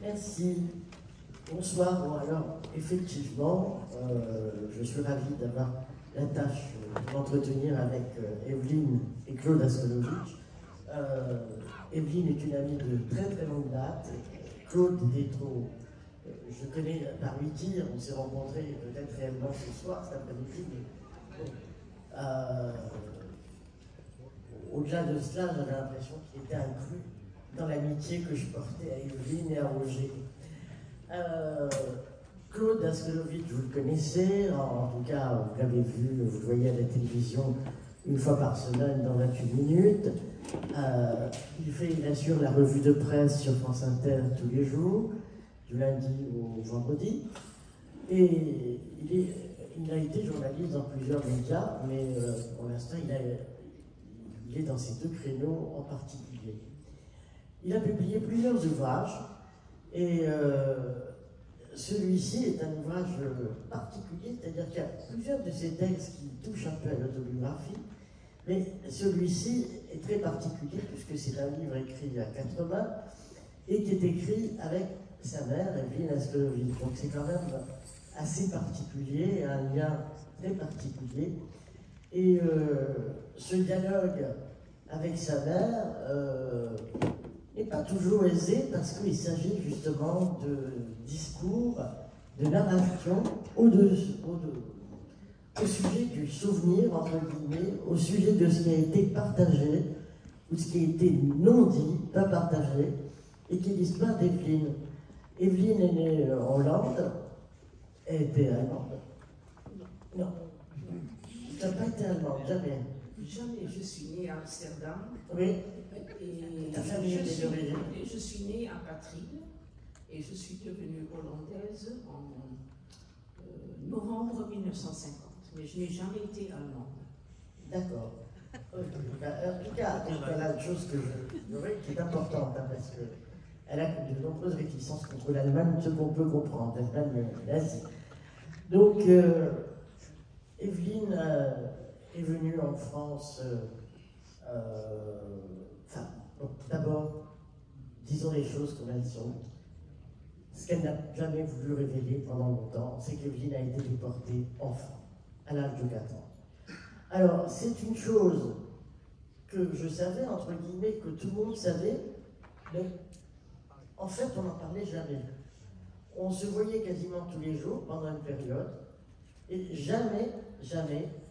Merci. Bonsoir. Bon, alors, effectivement, je suis ravi d'avoir la tâche de m'entretenir avec Evelyne et Claude Askolovitch. Evelyne est une amie de très très longue date. Claude Détro, je connais par lui dire, on s'est rencontrés peut-être réellement ce soir, cet après-midi, mais bon, au-delà de cela, j'avais l'impression qu'il était inclus dans l'amitié que je portais à Evelyne et à Roger. Claude Askolovitch, vous le connaissez, en tout cas, vous l'avez vu, vous le voyez à la télévision une fois par semaine dans 28 minutes. Il assure la revue de presse sur France Inter tous les jours, du lundi au vendredi. Et il a été journaliste dans plusieurs médias, mais pour l'instant, il est dans ces deux créneaux en particulier. Il a publié plusieurs ouvrages, et celui-ci est un ouvrage particulier, c'est-à-dire qu'il y a plusieurs de ses textes qui touchent un peu à l'autobiographie, mais celui-ci est très particulier puisque c'est un livre écrit à 4 mains et qui est écrit avec sa mère, Evelyne Askolovitch. Donc c'est quand même assez particulier, un lien très particulier. Et ce dialogue avec sa mère n'est pas toujours aisé parce qu'il s'agit justement de discours, de narration au sujet du souvenir, entre guillemets, au sujet de ce qui a été partagé ou ce qui a été non dit, pas partagé, et qui est l'histoire d'Evelyne. Evelyne est née en Hollande, elle était allemande. Non, tu n'as pas été allemande, jamais. Jamais, je suis née à Amsterdam. Oui. Et ta famille est d'origine. Je suis née à Patrick et je suis devenue hollandaise en novembre 1950. Mais je n'ai jamais été allemande. D'accord. En tout cas, voilà une chose que je dirais qui est importante, hein, parce qu'elle a de nombreuses réticences contre l'Allemagne, ce qu'on peut comprendre, l'Allemagne nazie. Donc, Evelyne est venue en France, d'abord, disons les choses comme elles sont. Ce qu'elle n'a jamais voulu révéler pendant longtemps, c'est qu'Evelyne a été déportée enfant, à l'âge de 4 ans. Alors, c'est une chose que je savais, entre guillemets, que tout le monde savait, mais en fait, on n'en parlait jamais. On se voyait quasiment tous les jours pendant une période, et jamais,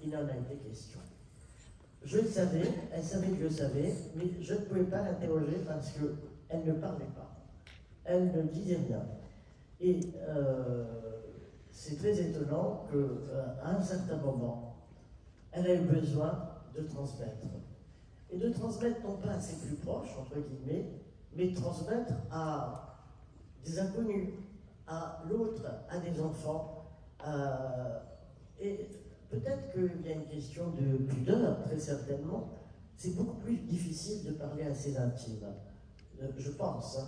il n'en a été question. Je le savais, elle savait que je le savais, mais je ne pouvais pas l'interroger parce qu'elle ne parlait pas. Elle ne disait rien. Et c'est très étonnant qu'à un certain moment, elle a eu besoin de transmettre. Et de transmettre non pas à ses plus proches, entre guillemets, mais de transmettre à des inconnus, à l'autre, à des enfants. Et peut-être qu'il y a une question de pudeur, très certainement. C'est beaucoup plus difficile de parler à ses intimes. Je pense. Hein,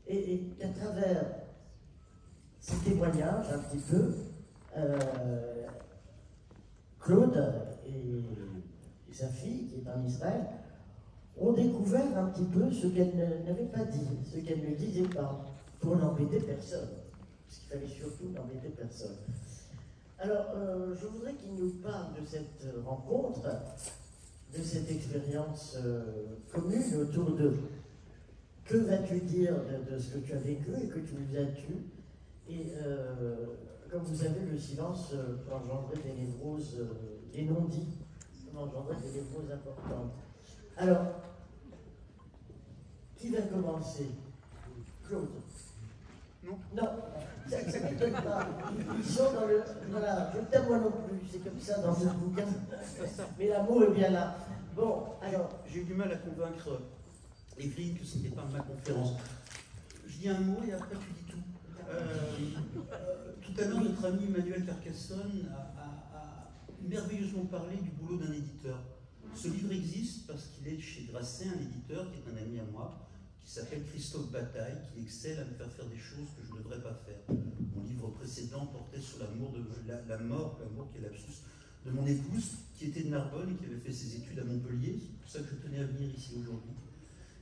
et qu'à travers ces témoignages, un petit peu, Claude et sa fille, qui est en Israël, ont découvert un petit peu ce qu'elle n'avait pas dit, ce qu'elle ne disait pas, pour n'embêter personne. Parce qu'il fallait surtout n'embêter personne. Alors, je voudrais qu'il nous parle de cette rencontre, de cette expérience commune autour de que vas-tu dire de ce que tu as vécu et que tu nous as tué. Et comme vous savez, le silence peut engendrer des névroses, des non-dits, peut engendrer des névroses importantes. Alors, qui va commencer? Claude. Non, ça ne m'étonne pas. Ils sont dans le. Voilà, je ne t'aime moi non plus, c'est comme ça dans ce bouquin. Mais l'amour est bien là. Bon, alors. J'ai eu du mal à convaincre Evelyne que ce n'était pas ma conférence. Je dis un mot et après tu dis tout. Tout à l'heure, notre ami Emmanuel Carcassonne a merveilleusement parlé du boulot d'un éditeur. Ce livre existe parce qu'il est chez Grasset, un éditeur qui est un ami à moi, qui s'appelle Christophe Bataille, qui excelle à me faire des choses que je ne devrais pas faire. Mon livre précédent portait sur l'amour l'amour qui est l'absus de mon épouse, qui était de Narbonne et qui avait fait ses études à Montpellier. C'est pour ça que je tenais à venir ici aujourd'hui.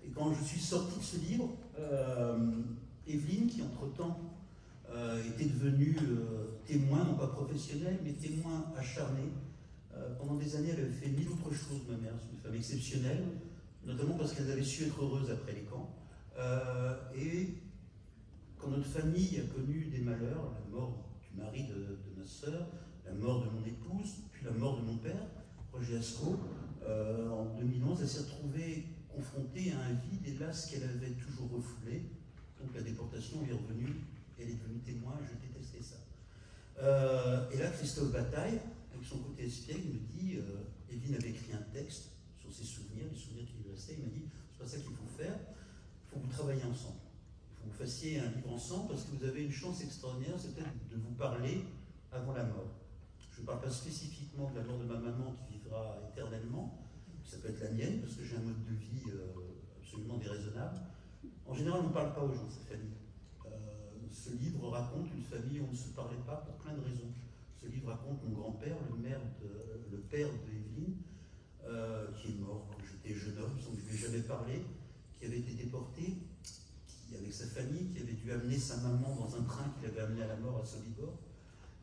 Et quand je suis sorti de ce livre, Evelyne, qui entre-temps était devenue témoin, non pas professionnel, mais témoin acharné, pendant des années, elle avait fait mille autres choses, ma mère, c'est une femme exceptionnelle, notamment parce qu'elle avait su être heureuse après les camps. Et quand notre famille a connu des malheurs, la mort du mari de ma sœur, la mort de mon épouse, puis la mort de mon père, Roger Asco, en 2011, elle s'est retrouvée confrontée à un vide, hélas, qu'elle avait toujours refoulé. Donc la déportation est revenue, elle est devenue témoin, et je détestais ça. Et là, Christophe Bataille, avec son côté espiègle, me dit, Evelyne avait écrit un texte sur ses souvenirs, les souvenirs qui lui restaient, il m'a dit, c'est pas ça qu'il faut faire, il faut que vous travailliez ensemble. Il faut que vous fassiez un livre ensemble, parce que vous avez une chance extraordinaire, c'est peut-être de vous parler avant la mort. Je ne parle pas spécifiquement de la mort de ma maman qui vivra éternellement, ça peut être la mienne, parce que j'ai un mode de vie absolument déraisonnable. En général, on ne parle pas aux gens de sa famille. Ce livre raconte une famille où on ne se parlait pas pour plein de raisons. Ce livre raconte mon grand-père, le père d'Evelyne, qui est mort quand j'étais jeune homme, sans que je ne lui ai jamais parlé, qui avait été déporté, qui, avec sa famille, qui avait dû amener sa maman dans un train qui l'avait amené à la mort à Sobibor.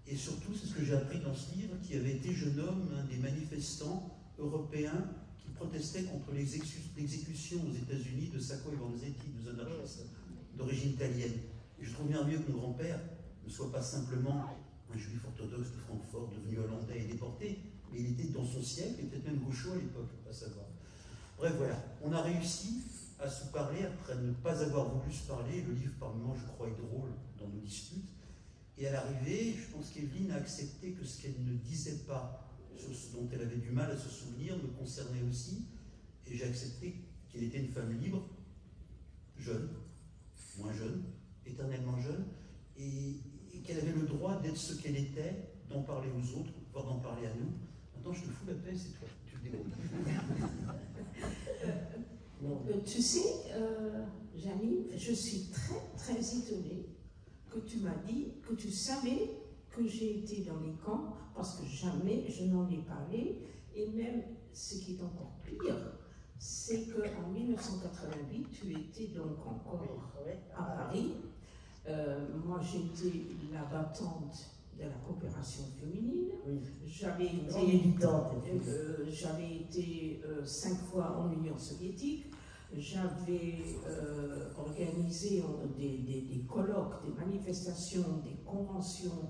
Et surtout, c'est ce que j'ai appris dans ce livre, qui avait été jeune homme, un des manifestants européens qui protestait contre l'exécution aux États-Unis de Sacco et Vanzetti, deux anarchistes d'origine italienne. Et je trouve bien mieux que mon grand-père ne soit pas simplement un juif orthodoxe de Francfort devenu hollandais et déporté, mais il était dans son siècle, et peut-être même gaucho à l'époque, pas savoir. Bref, voilà, on a réussi à se parler après ne pas avoir voulu se parler. Le livre, par moments, je crois, est drôle dans nos disputes. Et à l'arrivée, je pense qu'Evelyne a accepté que ce qu'elle ne disait pas, sur ce dont elle avait du mal à se souvenir, me concernait aussi. Et j'ai accepté qu'elle était une femme libre, jeune, moins jeune, éternellement jeune, et qu'elle avait le droit d'être ce qu'elle était, d'en parler aux autres, voire d'en parler à nous. Maintenant, je te fous la paix, c'est toi, tu te débrouilles. Tu sais, Janine, je suis très, très étonnée que tu m'as dit que tu savais que j'ai été dans les camps, parce que jamais je n'en ai parlé, et même ce qui est encore pire, c'est qu'en 1988, tu étais donc encore à Paris. Moi, j'étais la battante de la coopération féminine. Oui. J'avais été 5 fois en Union soviétique. J'avais organisé des colloques, des manifestations, des conventions.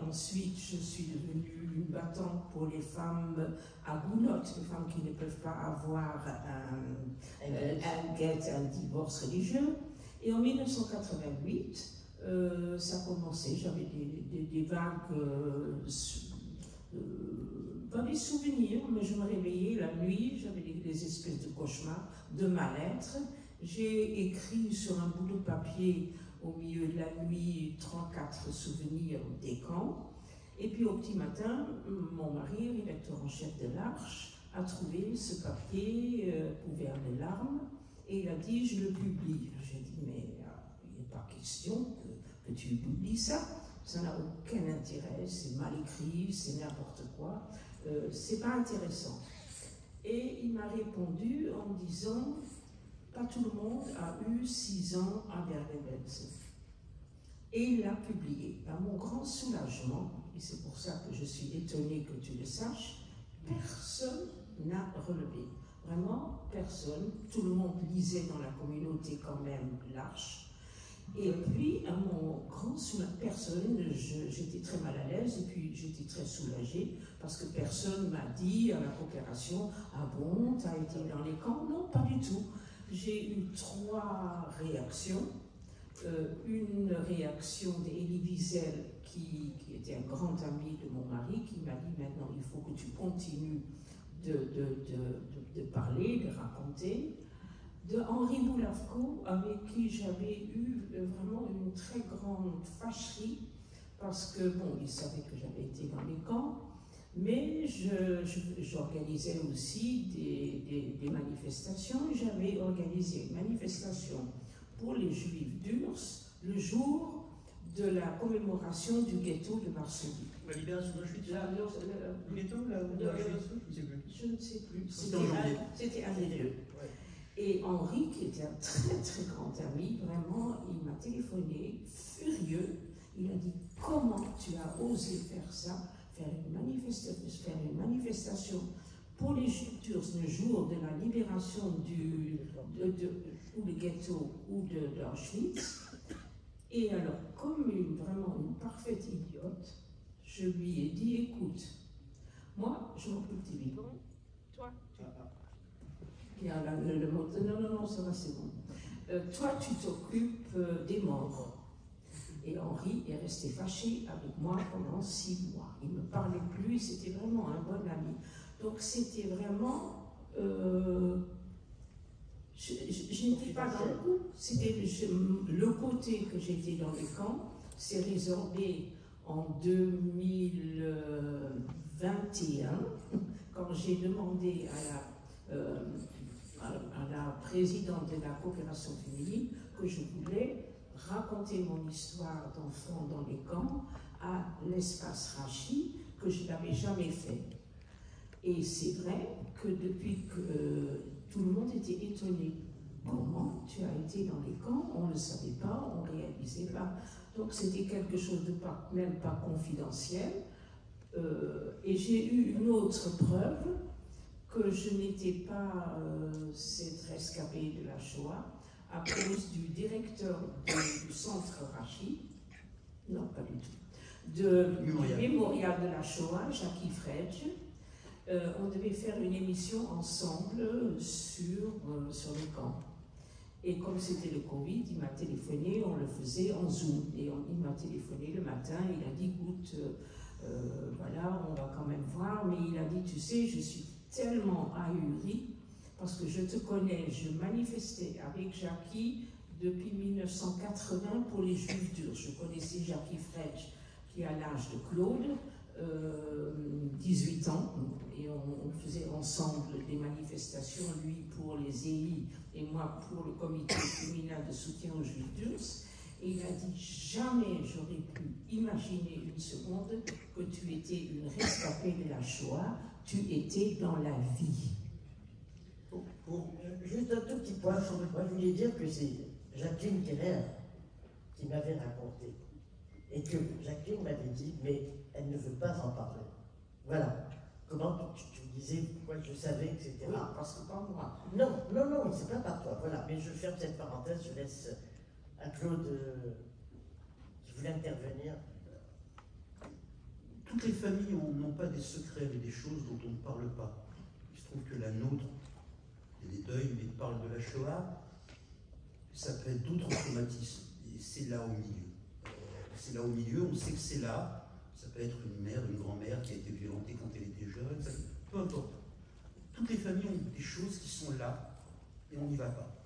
Ensuite, je suis devenue une battante pour les femmes à Gounod, les femmes qui ne peuvent pas avoir un divorce religieux. Et en 1988, ça a commencé, j'avais des vagues, pas des souvenirs, mais je me réveillais la nuit, j'avais des espèces de cauchemars, de mal-être. J'ai écrit sur un bout de papier au milieu de la nuit 3-4 souvenirs des camps. Et puis au petit matin, mon mari, rédacteur en chef de l'Arche, a trouvé ce papier couvert de larmes et il a dit « je le publie ». J'ai dit « mais il n'est pas question que tu publies ça, ça n'a aucun intérêt, c'est mal écrit, c'est n'importe quoi, c'est pas intéressant ». Et il m'a répondu en me disant « pas tout le monde a eu 6 ans à Bergen-Belsen ». Et il l'a publié. À mon grand soulagement, et c'est pour ça que je suis étonnée que tu le saches, personne n'a relevé. Vraiment, personne. Tout le monde lisait dans la communauté quand même l'Arche. Et puis, à mon grand soulagement, personne, j'étais très mal à l'aise et puis j'étais très soulagée parce que personne m'a dit à la coopération « Ah bon, tu as été dans les camps ?» Non, pas du tout. J'ai eu 3 réactions. Une réaction d'Elie Wiesel, qui était un grand ami de mon mari, qui m'a dit maintenant il faut que tu continues de parler, de raconter. De Henri Boulavko, avec qui j'avais eu vraiment une très grande fâcherie, parce que, bon, il savait que j'avais été dans les camps, mais j'organisais aussi des manifestations. J'avais organisé une manifestation pour les Juifs d'Urs le jour de la commémoration du ghetto de Varsovie. La libération d'Auschwitz. Le ghetto, là où je ne sais plus. C'était en janvier. C'était un des deux. Ouais. Et Henri, qui était un très très grand ami, vraiment, il m'a téléphoné, furieux. Il a dit, comment tu as osé faire ça, faire une manifestation pour les Juifs turcs le jour de la libération ou du ghetto ou d'Auschwitz. Et alors, comme vraiment une parfaite idiote, je lui ai dit, écoute, moi, je m'occupe des vivants. Toi, il y a le mot, non, ça va, c'est bon. Toi, tu t'occupes des morts. Et Henri est resté fâché avec moi pendant 6 mois. Il ne me parlait plus, c'était vraiment un bon ami. Donc, c'était vraiment... je n'étais pas dans le coup. C'était le côté que j'étais dans les camps, s'est résorbé en 2021, quand j'ai demandé à la présidente de la coopération féminine que je voulais raconter mon histoire d'enfant dans les camps à l'espace Rachi, que je n'avais jamais fait. Et c'est vrai que depuis que tout le monde était étonné, comment tu as été dans les camps, on ne le savait pas, on ne réalisait pas. Donc c'était quelque chose de même pas confidentiel. Et j'ai eu une autre preuve que je n'étais pas cette rescapée de la Shoah à cause du directeur du centre Rachi, non pas du tout, du mémorial de la Shoah, Jackie Fredge. On devait faire une émission ensemble sur le camp. Et comme c'était le Covid, il m'a téléphoné, on le faisait en Zoom. Et il m'a téléphoné le matin, il a dit, écoute, voilà, on va quand même voir. Mais il a dit, tu sais, je suis tellement ahuri, parce que je te connais, je manifestais avec Jackie depuis 1980 pour les Juifs durs. Je connaissais Jackie Fredge, qui a l'âge de Claude, 18 ans, et on faisait ensemble des manifestations, lui pour les EI et moi pour le comité féminin de soutien aux Juifs durs. Et il a dit, jamais j'aurais pu imaginer une seconde que tu étais une rescapée de la Shoah, tu étais dans la vie. Juste un tout petit point, moi je voulais dire que c'est Jacqueline Keller qui m'avait raconté, et que Jacqueline m'avait dit, mais elle ne veut pas en parler. Voilà. Comment tu disais pourquoi je savais que c'était... Oui, parce que pas moi. Non, c'est pas par toi, voilà. Mais je ferme cette parenthèse, je laisse à Claude qui voulait intervenir. Toutes les familles n'ont pas des secrets, mais des choses dont on ne parle pas. Il se trouve que la nôtre, il y a des deuils, mais parle de la Shoah, ça peut être d'autres traumatismes, et c'est là au milieu. C'est là au milieu, on sait que c'est là. Ça peut être une mère, une grand-mère qui a été violentée quand elle était jeune, peu importe. Toutes les familles ont des choses qui sont là, et on n'y va pas.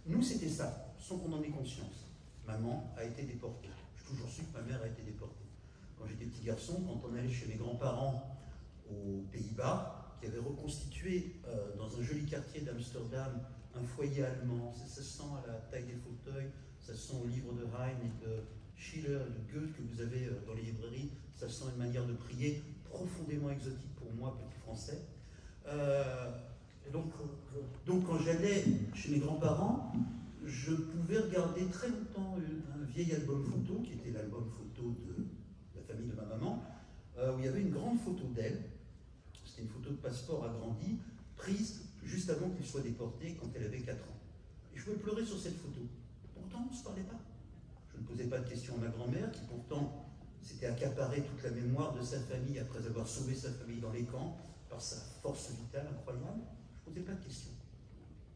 Nous, c'était ça, sans qu'on en ait conscience. Maman a été déportée. J'ai toujours su que ma mère a été déportée. Quand j'étais petit garçon, quand on allait chez mes grands-parents aux Pays-Bas, qui avaient reconstitué dans un joli quartier d'Amsterdam un foyer allemand, ça se sent à la taille des fauteuils, ça se sent au livre de Heine et de Schiller, de Goethe que vous avez dans les librairies, ça sent une manière de prier profondément exotique pour moi, petit français. Donc quand j'allais chez mes grands-parents, je pouvais regarder très longtemps un vieil album photo, qui était l'album photo de la famille de ma maman, où il y avait une grande photo d'elle. C'était une photo de passeport agrandi, prise juste avant qu'il soit déporté, quand elle avait 4 ans. Et je pouvais pleurer sur cette photo. Pourtant, on ne se parlait pas. Je ne posais pas de questions à ma grand-mère, qui pourtant s'était accaparée toute la mémoire de sa famille après avoir sauvé sa famille dans les camps, par sa force vitale incroyable. Je ne posais pas de questions.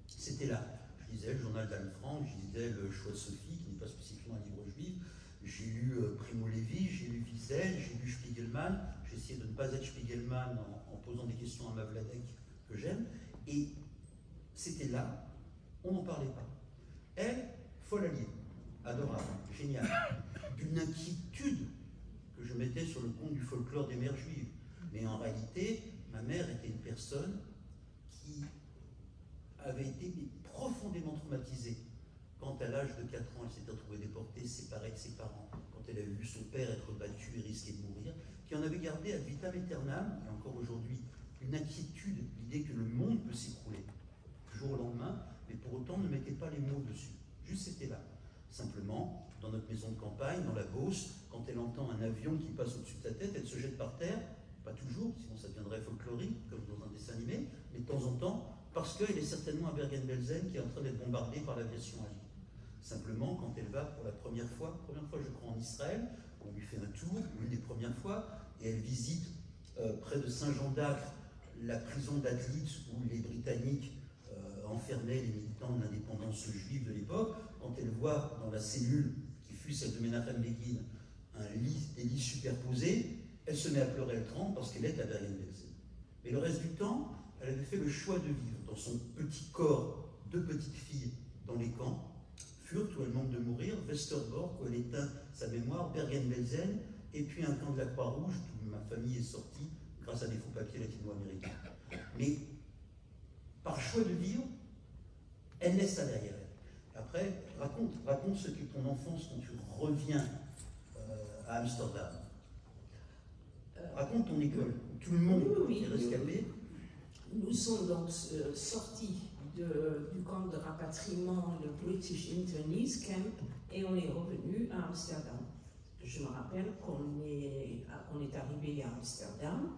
C'était là. Je lisais le journal d'Anne Frank, je lisais Le Choix de Sophie, qui n'est pas spécifiquement un livre juif. J'ai lu Primo Levi, j'ai lu Wiesel, j'ai lu Spiegelman. J'ai essayé de ne pas être Spiegelman en posant des questions à Mavladek, que j'aime. Et c'était là, on n'en parlait pas. Elle, folle alliée, adorable, géniale, d'une inquiétude que je mettais sur le compte du folklore des mères juives. Mais en réalité, ma mère était une personne qui avait été profondément traumatisée quand, à l'âge de 4 ans, elle s'était retrouvée déportée, séparée de ses parents, quand elle avait vu son père être battu et risquer de mourir, qui en avait gardé ad vitam aeternam, et encore aujourd'hui, une inquiétude, l'idée que le monde peut s'écrouler du jour au lendemain, mais pour autant ne mettez pas les mots dessus. Juste c'était là. Simplement, dans notre maison de campagne, dans la Beauce, quand elle entend un avion qui passe au-dessus de sa tête, elle se jette par terre, pas toujours, sinon ça deviendrait folklorique, comme dans un dessin animé, mais de temps en temps, parce qu'elle est certainement à Bergen-Belsen qui est en train d'être bombardée par l'aviation alliée. Simplement, quand elle va pour la première fois je crois en Israël, on lui fait un tour, une des premières fois, et elle visite près de Saint-Jean d'Acre la prison d'Atlitz où les Britanniques enfermaient les militants de l'indépendance juive de l'époque. Quand elle voit dans la cellule qui fut celle de Menachem Begin des lits superposés, elle se met à pleurer, elle tremble parce qu'elle est à Bergen-Belsen. Mais le reste du temps, elle avait fait le choix de vivre dans son petit corps, 2 petites filles dans les camps, Fürth où elle manque de mourir, Westerbork où elle éteint sa mémoire, Bergen-Belsen, et puis un camp de la Croix-Rouge d'où ma famille est sortie grâce à des faux papiers latino-américains. Mais par choix de vivre, elle laisse ça derrière elle. Après, raconte ce qu'est ton enfance quand tu reviens à Amsterdam. Raconte ton école, où tout le monde est rescapé. Nous sommes donc sortis du camp de rapatriement, le British Internees Camp, et on est revenu à Amsterdam. Je me rappelle qu'on est arrivé à Amsterdam,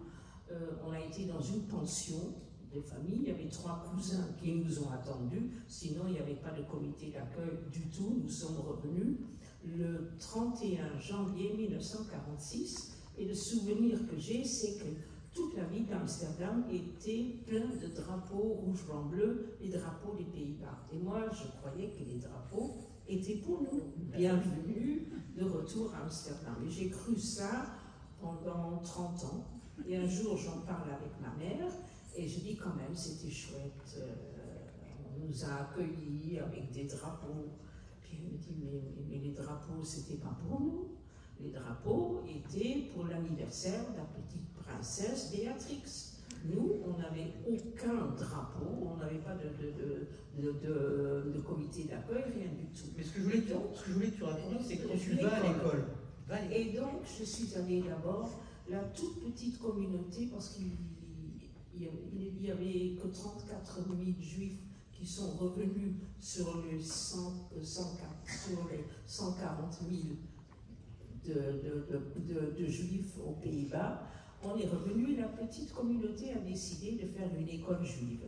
on a été dans une pension de famille, il y avait 3 cousins qui nous ont attendus, sinon il n'y avait pas de comité d'accueil du tout. Nous sommes revenus le 31 janvier 1946, et le souvenir que j'ai, c'est que toute la ville d'Amsterdam était pleine de drapeaux rouge, blanc, bleu, les drapeaux des Pays-Bas. Et moi, je croyais que les drapeaux étaient pour nous. Bienvenue de retour à Amsterdam. Et j'ai cru ça pendant 30 ans. Et un jour, j'en parle avec ma mère, et je dis quand même, c'était chouette. On nous a accueillis avec des drapeaux. Puis elle me dit, mais les drapeaux, c'était pas pour nous. Les drapeaux étaient pour l'anniversaire de la petite princesse Béatrix. Nous, on n'avait aucun drapeau, on n'avait pas de comité d'accueil, rien du tout. Mais ce que je voulais que tu racontes, c'est quand tu vas à l'école. Et donc, je suis allée d'abord, la toute petite communauté, parce qu'il n'y avait que 34 000 juifs qui sont revenus sur les 140 000 de juifs aux Pays-Bas. On est revenu, la petite communauté a décidé de faire une école juive.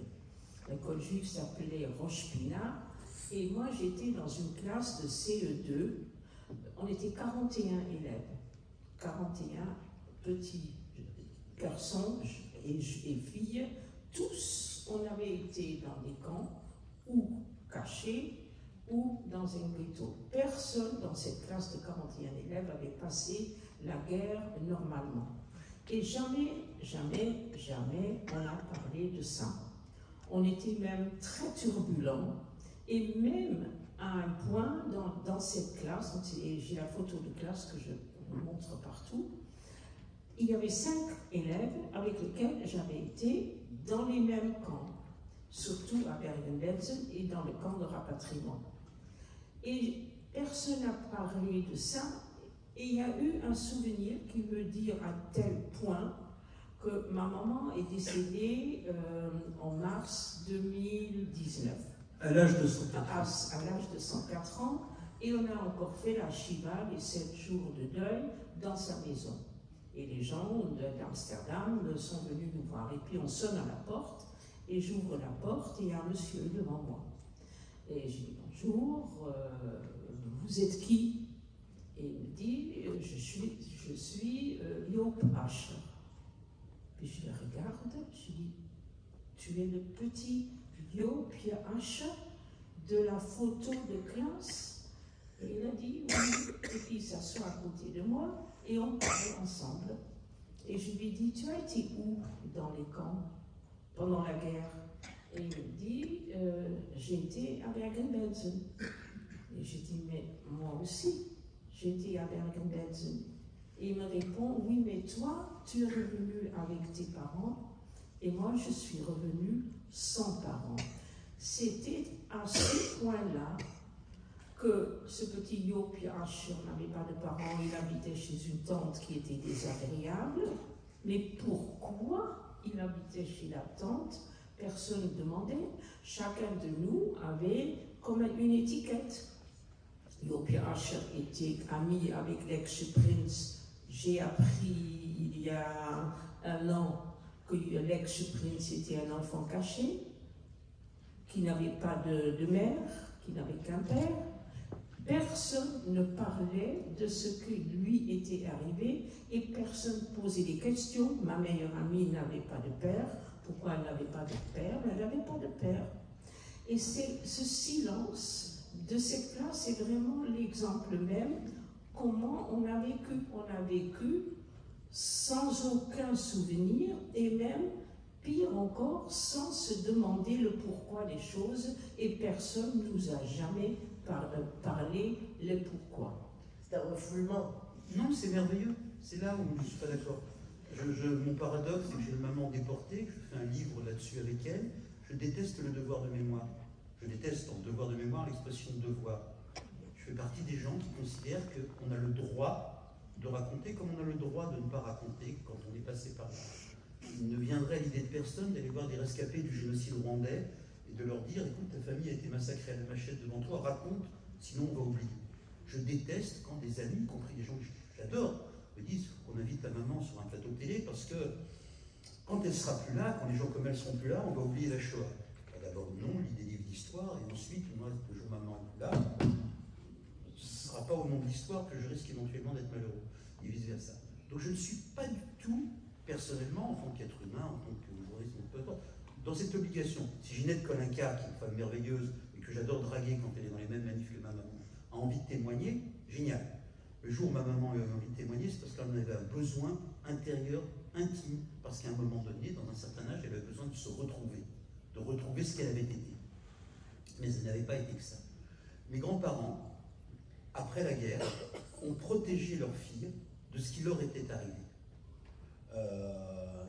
L'école juive s'appelait Rosh Pina, et moi j'étais dans une classe de CE2. On était 41 élèves, 41 petits garçons et filles. Tous, on avait été dans des camps ou cachés ou dans un ghetto. Personne dans cette classe de 41 élèves avait passé la guerre normalement. Et jamais, jamais, jamais on a parlé de ça. On était même très turbulents, et même à un point dans cette classe, j'ai la photo de classe que je vous montre partout, il y avait 5 élèves avec lesquels j'avais été dans les mêmes camps, surtout à Bergen-Belsen et dans le camp de rapatriement. Et personne n'a parlé de ça, et il y a eu un souvenir qui veut dire à tel point que ma maman est décédée en mars 2019. À l'âge de 104 ans. À l'âge de 104 ans, et on a encore fait la Shiva, les 7 jours de deuil, dans sa maison. Et les gens d'Amsterdam sont venus nous voir. Et puis on sonne à la porte, et j'ouvre la porte, et il y a un monsieur devant moi. Et je dis bonjour, vous êtes qui? Et il me dit, je suis Joop Ascher. Puis je le regarde, je dis, tu es le petit Joop Ascher de la photo de classe? Et il a dit oui. Et puis il s'assoit à côté de moi et on parle ensemble. Et je lui dis, tu as été où dans les camps pendant la guerre? Et il me dit, j'ai été à Bergen-Belsen. Et je dis, mais moi aussi, j'ai été à Bergen-Belsen. Et il me répond, oui, mais toi, tu es revenu avec tes parents, et moi, je suis revenu sans parents. C'était à ce point-là que ce petit Joop Ascher n'avait pas de parents, il habitait chez une tante qui était désagréable. Mais pourquoi il habitait chez la tante? Personne ne demandait. Chacun de nous avait comme une étiquette. Joopje Ascher était ami avec l'ex-prince. J'ai appris il y a un an que l'ex-prince était un enfant caché, qui n'avait pas de mère, qui n'avait qu'un père. Personne ne parlait de ce qui lui était arrivé et personne ne posait des questions. Ma meilleure amie n'avait pas de père. Pourquoi elle n'avait pas de père? Elle n'avait pas de père. Et c'est ce silence de cette classe, c'est vraiment l'exemple même comment on a vécu. On a vécu sans aucun souvenir et même, pire encore, sans se demander le pourquoi des choses et personne ne nous a jamais parlé le pourquoi. C'est un refoulement. Non, c'est merveilleux. C'est là où je ne suis pas d'accord. Mon paradoxe, c'est que j'ai une maman déportée, que je fais un livre là-dessus avec elle. Je déteste le devoir de mémoire. Je déteste en devoir de mémoire l'expression devoir. Je fais partie des gens qui considèrent qu'on a le droit de raconter comme on a le droit de ne pas raconter quand on est passé par là. Il ne viendrait à l'idée de personne d'aller voir des rescapés du génocide rwandais et de leur dire, écoute, ta famille a été massacrée à la machette devant toi, raconte, sinon on va oublier. Je déteste quand des amis, y compris des gens que j'adore, me disent qu'on invite ta maman sur un plateau télé parce que quand elle sera plus là, quand les gens comme elle seront plus là, on va oublier la Shoah. D'abord, non, lis des livres d'histoire, et ensuite, moi, le jour où maman est plus là, ce ne sera pas au nom de l'histoire que je risque éventuellement d'être malheureux, et vice-versa. Donc je ne suis pas du tout, personnellement, en tant qu'être humain, en tant que humoriste, dans cette obligation. Si Ginette Kolinka, qui est une femme merveilleuse, et que j'adore draguer quand elle est dans les mêmes manifs que ma maman, a envie de témoigner, génial. Le jour où ma maman a eu envie de témoigner, c'est parce qu'elle en avait un besoin intérieur, intime, parce qu'à un moment donné, dans un certain âge, elle avait besoin de se retrouver, de retrouver ce qu'elle avait été. Mais elle n'avait pas été que ça. Mes grands-parents, après la guerre, ont protégé leurs filles de ce qui leur était arrivé.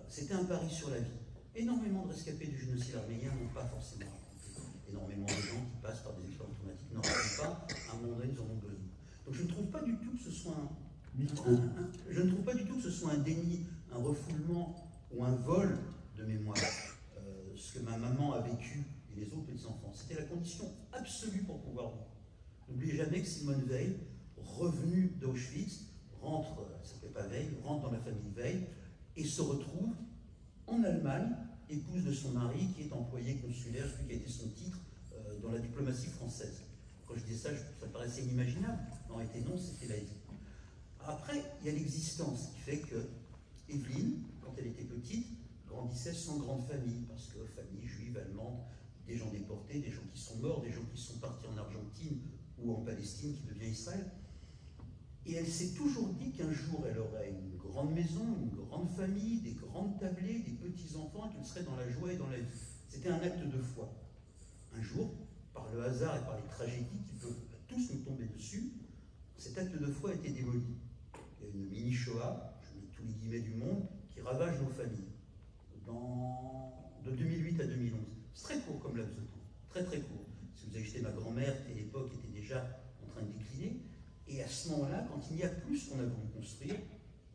C'était un pari sur la vie. Énormément de rescapés du génocide arménien n'ont pas forcément raconté. Énormément de gens qui passent par des expériences traumatiques n'en racontent pas. À un moment donné, ils en ont besoin. Donc je ne trouve pas du tout que ce soit un déni, un refoulement ou un vol de mémoire. Ce que ma maman a vécu et les autres petits-enfants, c'était la condition absolue pour pouvoir vivre. N'oubliez jamais que Simone Veil, revenue d'Auschwitz, rentre, elle ne s'appelait pas Veil, rentre dans la famille Veil et se retrouve en Allemagne, épouse de son mari qui est employé consulaire, je sais plus quel était son titre, dans la diplomatie française. Quand je dis ça, ça paraissait inimaginable. En réalité, non, c'était la vie. Après, il y a l'existence qui fait que Evelyne, quand elle était petite, grandissait sans grande famille, parce que famille juive, allemande, des gens déportés, des gens qui sont morts, des gens qui sont partis en Argentine ou en Palestine, qui devient Israël. Et elle s'est toujours dit qu'un jour, elle aurait une grande maison, une grande famille, des grandes tablées, des petits-enfants, qu'elle serait dans la joie et dans la vie. C'était un acte de foi. Un jour, par le hasard et par les tragédies qui peuvent tous nous tomber dessus, cet acte de foi a été démoli. Il y a une mini-Shoah, je mets tous les guillemets du monde, qui ravage nos familles. De 2008 à 2011. C'est très court comme laps de temps, très très court. Si vous avez jeté ma grand-mère, qui à l'époque était déjà en train de décliner, et à ce moment-là, quand il n'y a plus ce qu'on a voulu construire,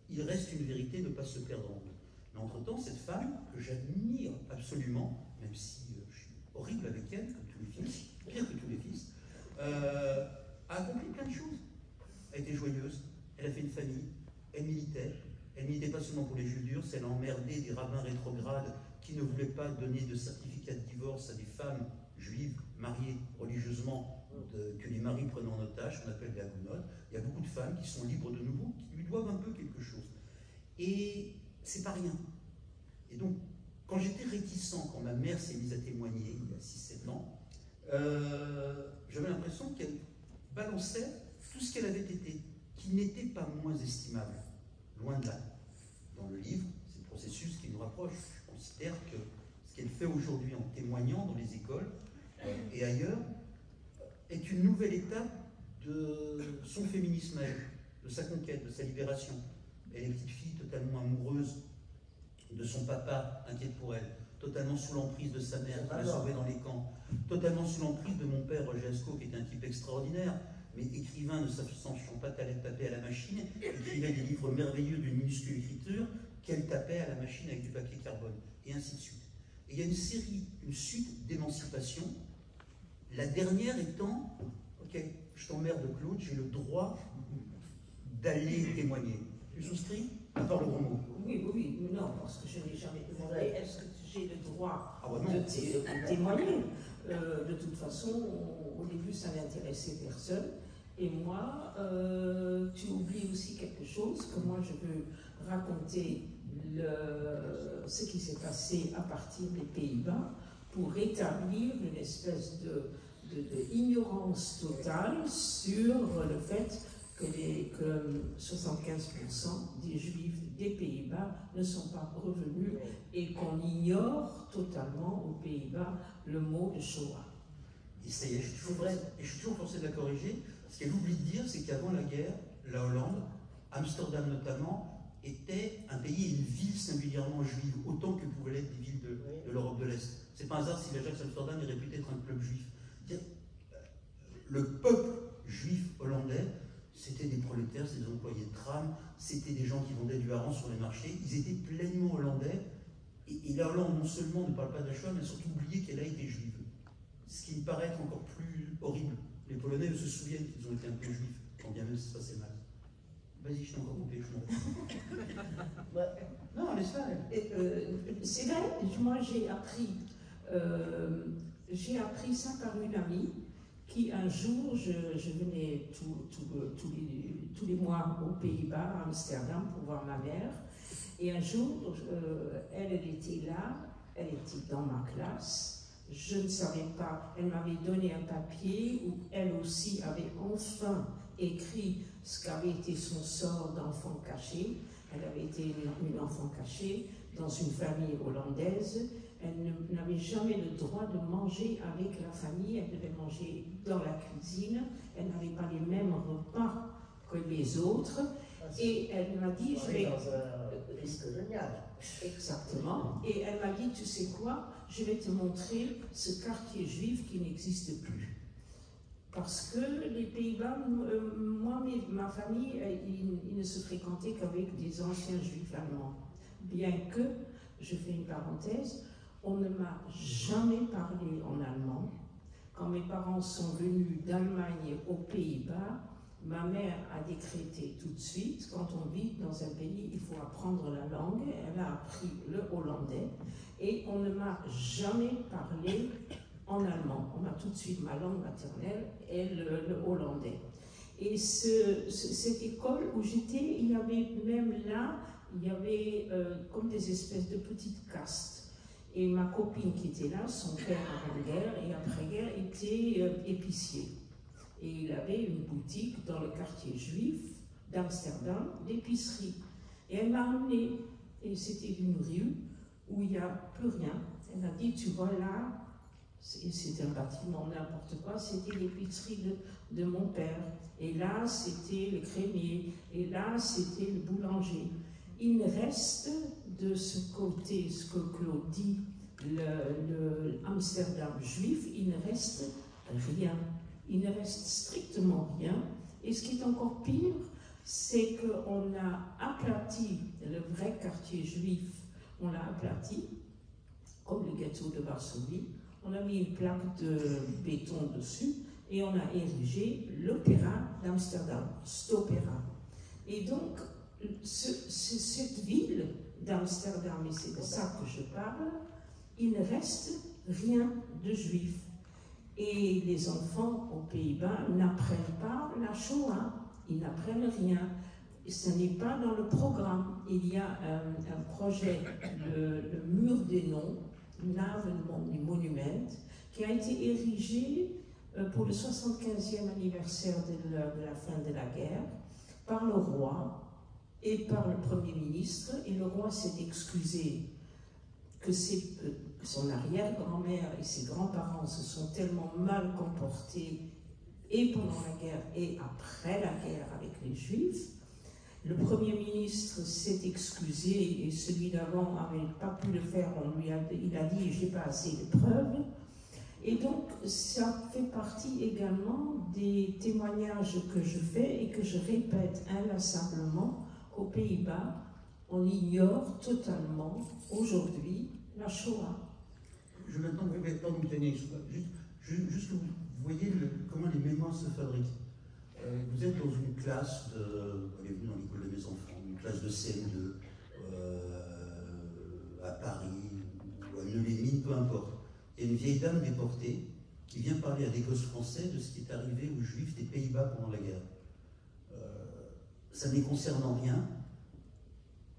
il reste une vérité de ne pas se perdre en nous. Mais entre-temps, cette femme, que j'admire absolument, même si je suis horrible avec elle, comme tous les fils, pire que tous les fils, a accompli plein de choses. Elle a été joyeuse, elle a fait une famille, elle militait pas seulement pour les juifs durs, elle a emmerdé des rabbins rétrogrades qui ne voulaient pas donner de certificat de divorce à des femmes juives mariées religieusement que les maris prenaient en otage, qu'on appelle les agonotes. Il y a beaucoup de femmes qui sont libres de nouveau, qui lui doivent un peu quelque chose. Et c'est pas rien. Et donc, quand j'étais réticent, quand ma mère s'est mise à témoigner, il y a 6-7 ans, j'avais l'impression qu'elle balançait tout ce qu'elle avait été, qui n'était pas moins estimable. Loin de là. Dans le livre, c'est le processus qui nous rapproche. Je considère que ce qu'elle fait aujourd'hui en témoignant dans les écoles et ailleurs est une nouvelle étape de son féminisme à elle, de sa conquête, de sa libération. Elle est petite fille totalement amoureuse de son papa, inquiète pour elle, totalement sous l'emprise de sa mère qui l'a sauvée dans les camps, totalement sous l'emprise de mon père Roger Asco, qui était un type extraordinaire, mais écrivain ne sachant pas taper à la machine, écrivait des livres merveilleux d'une minuscule écriture qu'elle tapait à la machine avec du papier carbone, et ainsi de suite. Et il y a une suite d'émancipations, la dernière étant, ok, je t'emmerde Claude, j'ai le droit d'aller témoigner. Tu souscris? À part le gros mot. Oui, non, parce que je n'ai jamais demandé est-ce que j'ai le droit non. de témoigner. De toute façon, au début, ça n'intéressait personne. Et moi, tu oublies aussi quelque chose, que moi je veux raconter ce qui s'est passé à partir des Pays-Bas pour rétablir une espèce de ignorance totale sur le fait que 75% des Juifs des Pays-Bas ne sont pas revenus et qu'on ignore totalement aux Pays-Bas le mot de Shoah. Et ça y est, je suis toujours forcé de la corriger. Ce qu'elle oublie de dire, c'est qu'avant la guerre, la Hollande, Amsterdam notamment, était un pays et une ville singulièrement juive, autant que pouvaient l'être des villes de l'Europe de l'Est. C'est pas un hasard si l'Ajax Amsterdam est réputé être un club juif. Le peuple juif hollandais, c'était des prolétaires, c'était des employés de tram, c'était des gens qui vendaient du hareng sur les marchés, ils étaient pleinement hollandais, et la Hollande non seulement ne parle pas de la Shoah, mais a surtout oublié qu'elle a été juive. Ce qui me paraît être encore plus horrible. Les Polonais se souviennent qu'ils ont été un peu juifs, quand bien même ça se passait mal. Vas-y, je t'ai encore coupé, je m'en Non, laisse-la. C'est vrai, moi j'ai appris ça par une amie qui un jour, je venais tous les mois aux Pays-Bas, à Amsterdam, pour voir ma mère. Et un jour, elle était là, elle était dans ma classe. Je ne savais pas, elle m'avait donné un papier où elle aussi avait enfin écrit ce qu'avait été son sort d'enfant caché. Elle avait été une enfant cachée dans une famille hollandaise. Elle n'avait jamais le droit de manger avec la famille, elle devait manger dans la cuisine, elle n'avait pas les mêmes repas que les autres. Et elle m'a dit, je vais dans un risque génial. Exactement. Et elle m'a dit, tu sais quoi, je vais te montrer ce quartier juif qui n'existe plus. Parce que les Pays-Bas, moi, ma famille, ils ne se fréquentaient qu'avec des anciens juifs allemands. Bien que, je fais une parenthèse, on ne m'a jamais parlé en allemand. Quand mes parents sont venus d'Allemagne aux Pays-Bas, ma mère a décrété tout de suite, quand on vit dans un pays, il faut apprendre la langue. Elle a appris le hollandais et on ne m'a jamais parlé en allemand. On m'a tout de suite ma langue maternelle et le hollandais. Et cette école où j'étais, il y avait même là, il y avait comme des espèces de petites castes. Et ma copine qui était là, son père avant-guerre et après-guerre était épicier. Et il avait une boutique dans le quartier juif d'Amsterdam, d'épicerie. Et elle m'a emmenée, et c'était une rue où il n'y a plus rien. Elle m'a dit, tu vois là, c'était un bâtiment, n'importe quoi, c'était l'épicerie de mon père. Et là, c'était le crémier. Et là, c'était le boulanger. Il ne reste de ce côté, ce que Claude dit, le Amsterdam juif, il ne reste rien. Il ne reste strictement rien. Et ce qui est encore pire, c'est qu'on a aplati le vrai quartier juif, on l'a aplati, comme le ghetto de Varsovie. On a mis une plaque de béton dessus et on a érigé l'opéra d'Amsterdam, Stopéra. Et donc, cette ville d'Amsterdam, et c'est de ça que je parle, il ne reste rien de juif. Et les enfants aux Pays-Bas n'apprennent pas la Shoah, ils n'apprennent rien. Ce n'est pas dans le programme. Il y a un projet, le mur des noms, Monument, qui a été érigé pour le 75e anniversaire de la fin de la guerre par le roi et par le Premier ministre. Et le roi s'est excusé que son arrière-grand-mère et ses grands-parents se sont tellement mal comportés et pendant la guerre et après la guerre avec les Juifs. Le Premier ministre s'est excusé et celui d'avant n'avait pas pu le faire. Il a dit « j'ai pas assez de preuves ». Et donc, ça fait partie également des témoignages que je fais et que je répète inlassablement qu'aux Pays-Bas, on ignore totalement aujourd'hui la Shoah. je vais maintenant, pardon, juste que vous voyez comment les mémoires se fabriquent. Vous êtes dans une classe vous allez venir dans l'école de mes enfants, une classe de CM2 à Paris ou à Neulémine, peu importe. Il y a une vieille dame déportée qui vient parler à des gosses français de ce qui est arrivé aux Juifs des Pays-Bas pendant la guerre. Ça ne les concerne en rien,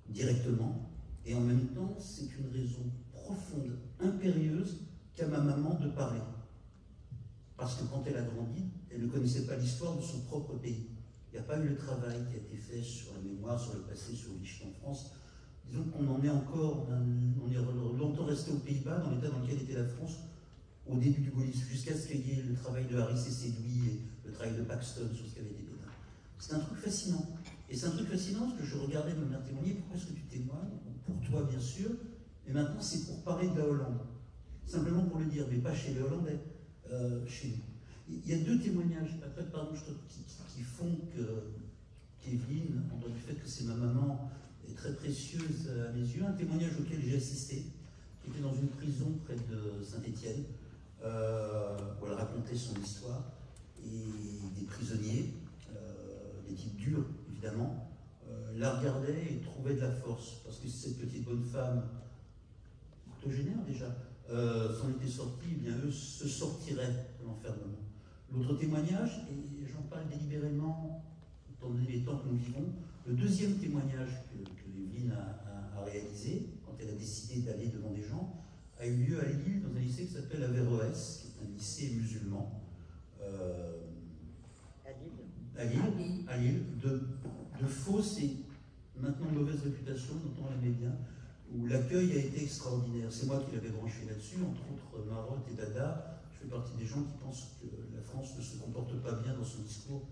directement, et en même temps, c'est une raison profonde, impérieuse, qu'a ma maman de parler. Parce que quand elle a grandi, elle ne connaissait pas l'histoire de son propre pays. Il n'y a pas eu le travail qui a été fait sur la mémoire, sur le passé, sur Vichy en France. Disons qu'on en est encore, on est longtemps resté aux Pays-Bas, dans l'état dans lequel était la France au début du gaullisme, jusqu'à ce qu'il y ait le travail de Harry C. Séduit et le travail de Paxton sur ce qu'avait été Pétain. C'est un truc fascinant. Et c'est un truc fascinant parce que je regardais ma mère témoigner. Pourquoi est-ce que tu témoignes? Pour toi, bien sûr. Et maintenant, c'est pour parler de la Hollande. Simplement pour le dire, mais pas chez les Hollandais, chez nous. Il y a deux témoignages, après, pardon, qui font que Kevin, en dehors du fait que c'est ma maman, est très précieuse à mes yeux. Un témoignage auquel j'ai assisté, qui était dans une prison près de Saint-Étienne, où elle racontait son histoire, et des prisonniers, des types durs, évidemment, la regardaient et trouvaient de la force, parce que cette petite bonne femme, octogénaire déjà, s'en était sortie, eh bien eux se sortiraient de l'enfermement. L'autre témoignage, et j'en parle délibérément, étant donné les temps que nous vivons, le deuxième témoignage que Evelyne a réalisé, quand elle a décidé d'aller devant des gens, a eu lieu à Lille, dans un lycée qui s'appelle Averroès, qui est un lycée musulman. À Lille, de fausses et maintenant mauvaise réputation, dont on l'aimait bien, où l'accueil a été extraordinaire. C'est moi qui l'avais branché là-dessus, entre autres Marotte et Dada. Je fais partie des gens qui pensent que la France ne se comporte pas bien dans son discours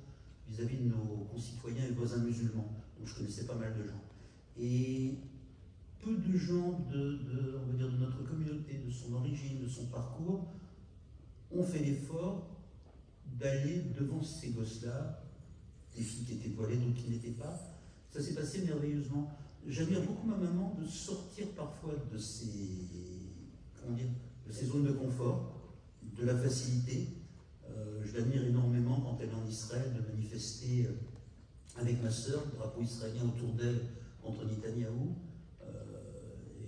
vis-à-vis de nos concitoyens et voisins musulmans. Donc je connaissais pas mal de gens. Et peu de gens on va dire de notre communauté, de son origine, de son parcours, ont fait l'effort d'aller devant ces gosses-là, des filles qui étaient voilées, d'autres qui n'étaient pas. Ça s'est passé merveilleusement. J'admire beaucoup ma maman de sortir parfois de ces zones de confort, de la facilité. Je l'admire énormément quand elle est en Israël de manifester avec ma sœur, le drapeau israélien autour d'elle contre Netanyahou.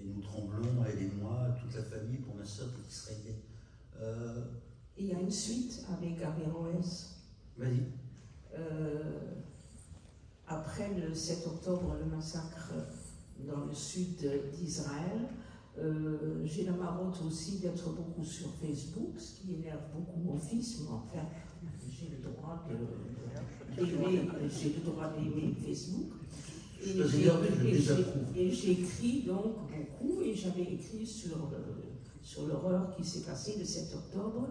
Et nous tremblons, elle et moi, toute la famille, pour ma sœur qui est israélienne. Il y a une suite avec Averroès. Vas-y. Après le 7 octobre, le massacre dans le sud d'Israël, j'ai la marotte aussi d'être beaucoup sur Facebook, ce qui énerve beaucoup mon fils, mais enfin, j'ai le droit d'aimer Facebook. Et j'écris donc beaucoup, et j'avais écrit sur l'horreur qui s'est passée le 7 octobre.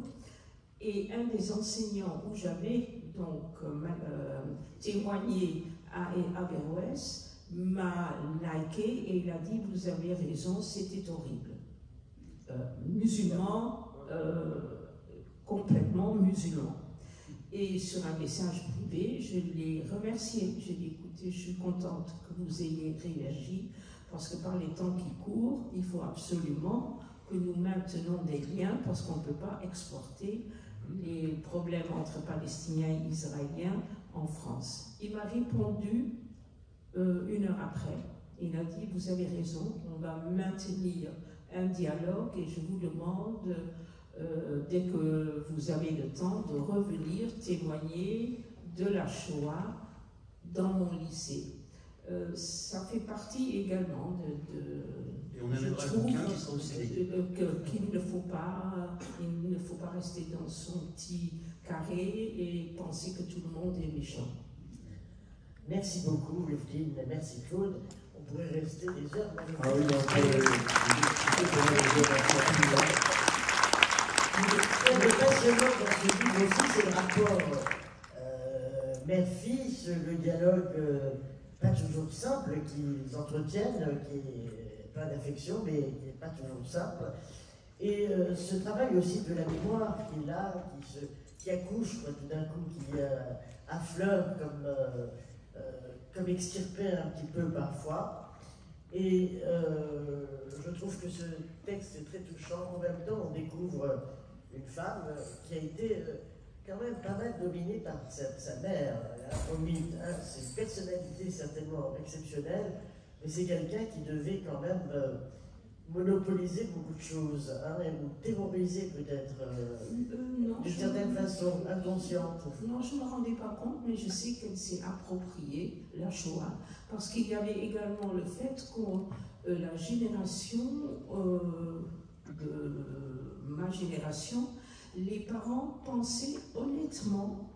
Et un des enseignants où j'avais donc témoigné à Averroès m'a liké et il a dit « Vous avez raison, c'était horrible. » Musulman, complètement musulman. Et sur un message privé, je l'ai remercié. J'ai dit « Écoutez, je suis contente que vous ayez réagi parce que par les temps qui courent, il faut absolument que nous maintenons des liens parce qu'on ne peut pas exporter les problèmes entre Palestiniens et Israéliens en France. » Il m'a répondu 1 heure après. Il a dit « Vous avez raison, on va maintenir un dialogue et je vous demande, dès que vous avez le temps, de revenir témoigner de la Shoah dans mon lycée. » Ça fait partie également et on je trouve qu'il ne faut pas rester dans son petit carré et penser que tout le monde est méchant. Merci beaucoup, Evelyne. Merci, Claude. On pourrait rester des heures. Ah oui, Le passionnant dans ce livre aussi, c'est le rapport mère-fils, le dialogue pas toujours simple qu'ils entretiennent, qui est plein d'affection, mais qui n'est pas toujours simple. Et ce travail aussi de la mémoire qu'il a, qui accouche tout d'un coup, qui affleure comme extirpé un petit peu parfois. Et je trouve que ce texte est très touchant. En même temps, on découvre une femme qui a été quand même pas mal dominée par sa mère. Au mythe, hein. C'est une personnalité certainement exceptionnelle, mais c'est quelqu'un qui devait quand même monopoliser beaucoup de choses, hein, ou terroriser peut-être d'une certaine façon inconsciente. Non, je ne me rendais pas compte, mais je sais qu'elle s'est appropriée la Shoah, parce qu'il y avait également le fait que la génération de ma génération, les parents pensaient honnêtement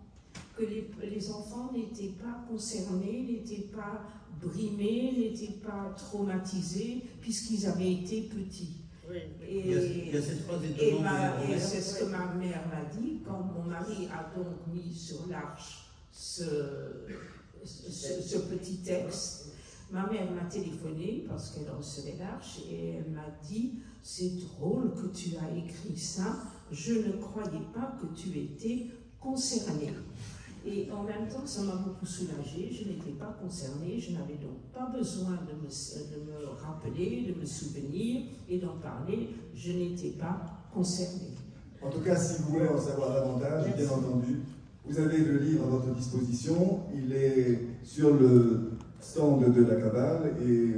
que les enfants n'étaient pas concernés, n'étaient pas brimés, n'étaient pas traumatisés, puisqu'ils avaient été petits. Oui. Il y a cette phrase étonnante. Et c'est ce que ma mère m'a dit quand mon mari a donc mis sur l'arche ce petit texte. Ma mère m'a téléphoné parce qu'elle recevait l'arche et elle m'a dit « C'est drôle que tu as écrit ça, je ne croyais pas que tu étais concerné. » Et en même temps, ça m'a beaucoup soulagée, je n'étais pas concernée, je n'avais donc pas besoin de me rappeler, de me souvenir et d'en parler, je n'étais pas concernée. En tout cas, si vous voulez en savoir davantage, bien entendu, vous avez le livre à votre disposition, il est sur le stand de la Cavale et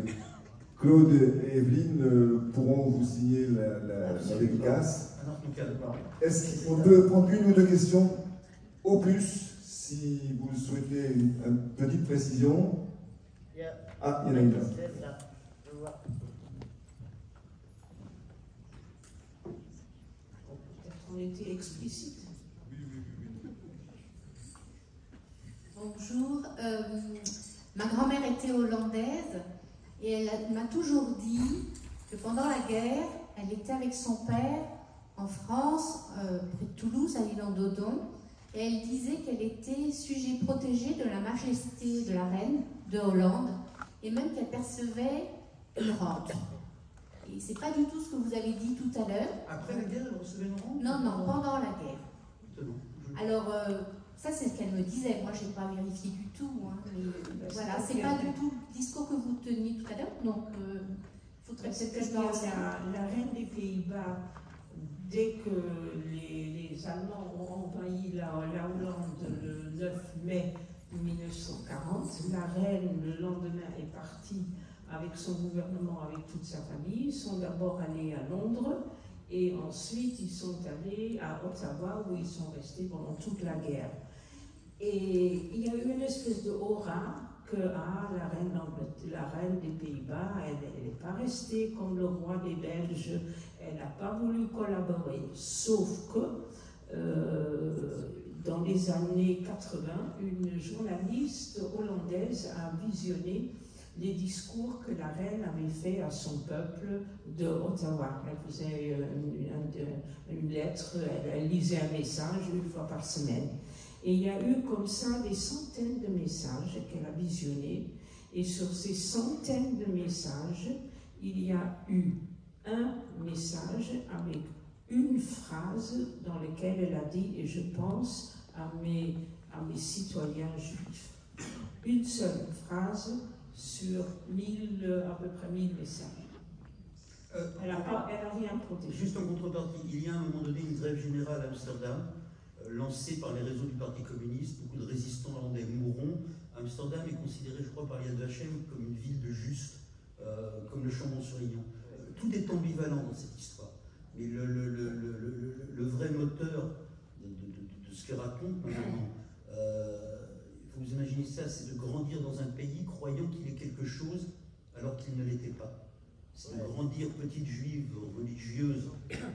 Claude et Evelyne pourront vous signer la dédicace. Est-ce qu'on peut prendre une ou deux questions au plus? Si vous souhaitez une petite précision. Ah, il y en a une là. Je vois. Peut-être qu'on était explicite. Bonjour. Ma grand-mère était hollandaise et elle m'a toujours dit que pendant la guerre, elle était avec son père en France, près de Toulouse, à l'île en Dodon. Et elle disait qu'elle était sujet protégé de la majesté de la reine de Hollande, et même qu'elle percevait une rente. Et c'est pas du tout ce que vous avez dit tout à l'heure. Après la guerre, elle recevait une rente? Non, non, pendant la guerre. Étonnant. Alors, ça c'est ce qu'elle me disait. Moi, je n'ai pas vérifié du tout. Hein, mais voilà, c'est pas du tout le discours que vous teniez tout à l'heure. Donc, il faudrait peut-être que je me renseigne. La reine des Pays-Bas, dès que les Allemands ont envahi la Hollande le 9 mai 1940, la reine, le lendemain, est partie avec son gouvernement, avec toute sa famille. Ils sont d'abord allés à Londres et ensuite ils sont allés à Ottawa où ils sont restés pendant toute la guerre. Et il y a eu une espèce de aura que la reine des Pays-Bas, elle n'est pas restée comme le roi des Belges, elle n'a pas voulu collaborer, sauf que dans les années 80, une journaliste hollandaise a visionné les discours que la reine avait fait à son peuple de Ottawa. Elle faisait une lettre, elle lisait un message une fois par semaine. Et il y a eu comme ça des centaines de messages qu'elle a visionnés. Et sur ces centaines de messages, il y a eu un message avec une phrase dans laquelle elle a dit, et je pense à mes citoyens juifs. Une seule phrase sur à peu près 1000 messages. Elle n'a rien protégé. Juste en contrepartie, il y a à un moment donné une grève générale à Amsterdam, lancée par les réseaux du Parti communiste. Beaucoup de résistants hollandais mourront. Amsterdam est considéré, je crois, par Yad Vashem comme une ville de juste, comme le Chambon-sur-Lignon. Tout est ambivalent dans cette histoire. Mais le vrai moteur de ce qu'elle raconte, maintenant, il faut vous imaginer ça, c'est de grandir dans un pays croyant qu'il est quelque chose alors qu'il ne l'était pas. C'est de grandir petite juive religieuse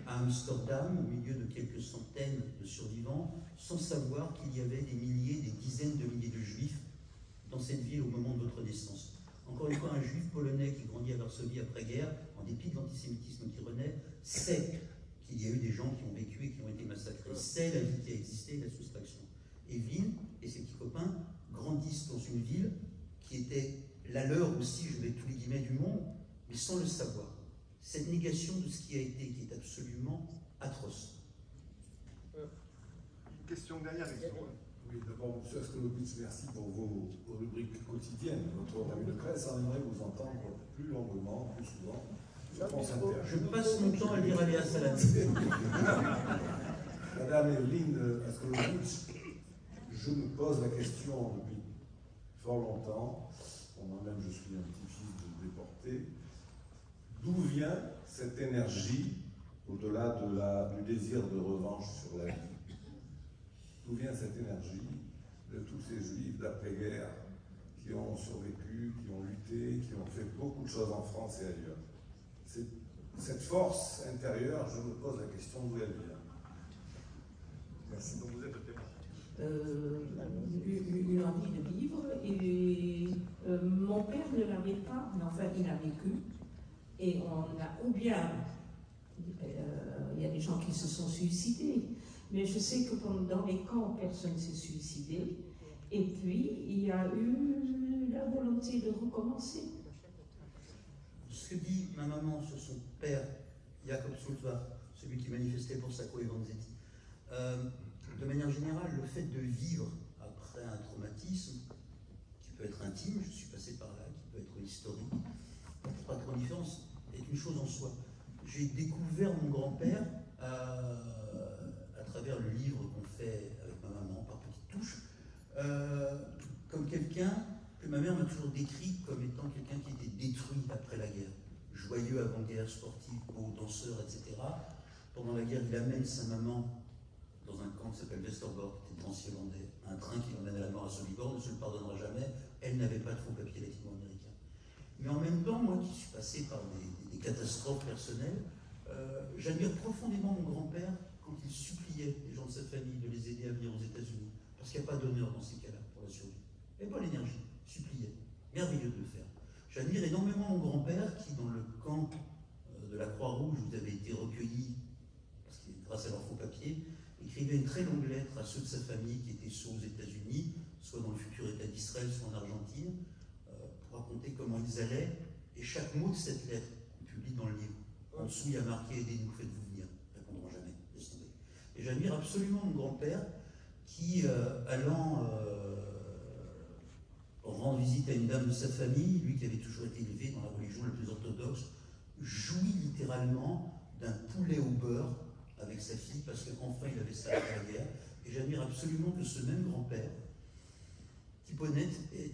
à Amsterdam, au milieu de quelques centaines de survivants, sans savoir qu'il y avait des milliers, des dizaines de milliers de juifs dans cette ville au moment de votre naissance. Encore une fois, un juif polonais qui grandit à Varsovie après-guerre, en dépit de l'antisémitisme qui renaît, sait qu'il y a eu des gens qui ont vécu et qui ont été massacrés, sait la vie qui a existé et la soustraction. Evelyne et ses petits copains grandissent dans une ville qui était la leur aussi, je mets tous les guillemets du monde, mais sans le savoir. Cette négation de ce qui a été, qui est absolument atroce. Une question derrière, Oui, d'abord, M. Askolovitch, merci pour vos rubriques quotidiennes. Notre revue de presse, on aimerait vous entendre plus longuement, plus souvent. Je passe mon temps à lire Aléa Salamé. Madame Evelyne Askolovitch, je me pose la question depuis fort longtemps, moi-même je suis un petit-fils de déporté, d'où vient cette énergie, au-delà du désir de revanche sur la vie? D'où vient cette énergie de tous ces juifs d'après-guerre qui ont survécu, qui ont lutté, qui ont fait beaucoup de choses en France et ailleurs? Cette force intérieure, je me pose la question d'où elle vient. Merci. Donc vous êtes une envie de vivre, et mon père ne l'avait pas, mais enfin il a vécu, et on a, ou bien il y a des gens qui se sont suicidés, mais je sais que dans les camps personne ne s'est suicidé, et puis il y a eu la volonté de recommencer. Ce que dit ma maman sur son père, Jacob Sulva, celui qui manifestait pour Sacco et Vanzetti, de manière générale, le fait de vivre après un traumatisme, qui peut être intime, je suis passé par là, qui peut être historique, pas trop de différence, est une chose en soi. J'ai découvert mon grand-père à travers le livre qu'on fait avec ma maman, par petites touches, comme quelqu'un que ma mère m'a toujours décrit comme étant quelqu'un qui était détruit après la guerre. Joyeux avant-guerre, sportif, beau, danseur, etc. Pendant la guerre, il amène sa maman dans un camp qui s'appelle Westerbork, qui était transirlandais, un train qui l'emmène à la mort à Sobibor, ne se le pardonnera jamais. Elle n'avait pas de faux papiers latino-américains. Mais en même temps, moi qui suis passé par des catastrophes personnelles, j'admire profondément mon grand-père quand il suppliait les gens de sa famille de les aider à venir aux États-Unis. Parce qu'il n'y a pas d'honneur dans ces cas-là pour la survie. Il n'y avait pas l'énergie, suppliait. Merveilleux de le faire. J'admire énormément mon grand-père qui, dans le camp de la Croix-Rouge, où vous avez été recueillis, parce que grâce à leurs faux papiers, écrivait une très longue lettre à ceux de sa famille qui étaient soit aux États-Unis, soit dans le futur État d'Israël, soit en Argentine, pour raconter comment ils allaient. Et chaque mot de cette lettre, on publie dans le livre. En dessous, il y a marqué « Aidez-nous, faites-vous venir ». Ils ne répondront jamais, laisse tomber. Et j'admire absolument mon grand-père qui, allant rendre visite à une dame de sa famille, lui qui avait toujours été élevé dans la religion la plus orthodoxe, jouit littéralement d'un poulet au beurre avec sa fille, parce qu'enfin il avait ça après la guerre. Et j'admire absolument que ce même grand-père, type honnête, ait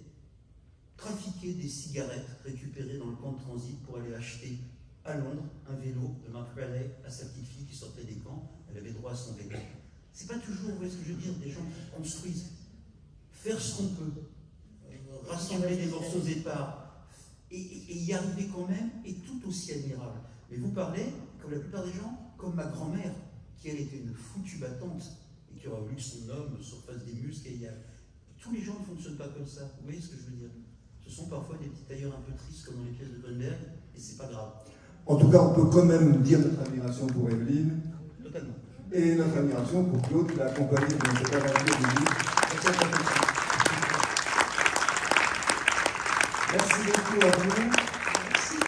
trafiqué des cigarettes récupérées dans le camp de transit pour aller acheter à Londres un vélo de Mark Raleigh à sa petite fille qui sortait des camps. Elle avait droit à son vélo. C'est pas toujours, vous voyez ce que je veux dire, des gens qui construisent. Faire ce qu'on peut, rassembler des morceaux d'épars et y arriver quand même est tout aussi admirable. Mais vous parlez, comme la plupart des gens, comme ma grand-mère, qui elle était une foutue battante et qui aurait voulu que son homme surfasse des muscles. Tous les gens ne fonctionnent pas comme ça. Vous voyez ce que je veux dire? Ce sont parfois des petits tailleurs un peu tristes comme dans les pièces de Grunberg, et c'est pas grave. En tout cas, on peut quand même dire notre admiration pour Evelyne. Totalement. Et notre admiration pour Claude qui l'a accompagné dans cette aventure de vie. Merci beaucoup à vous.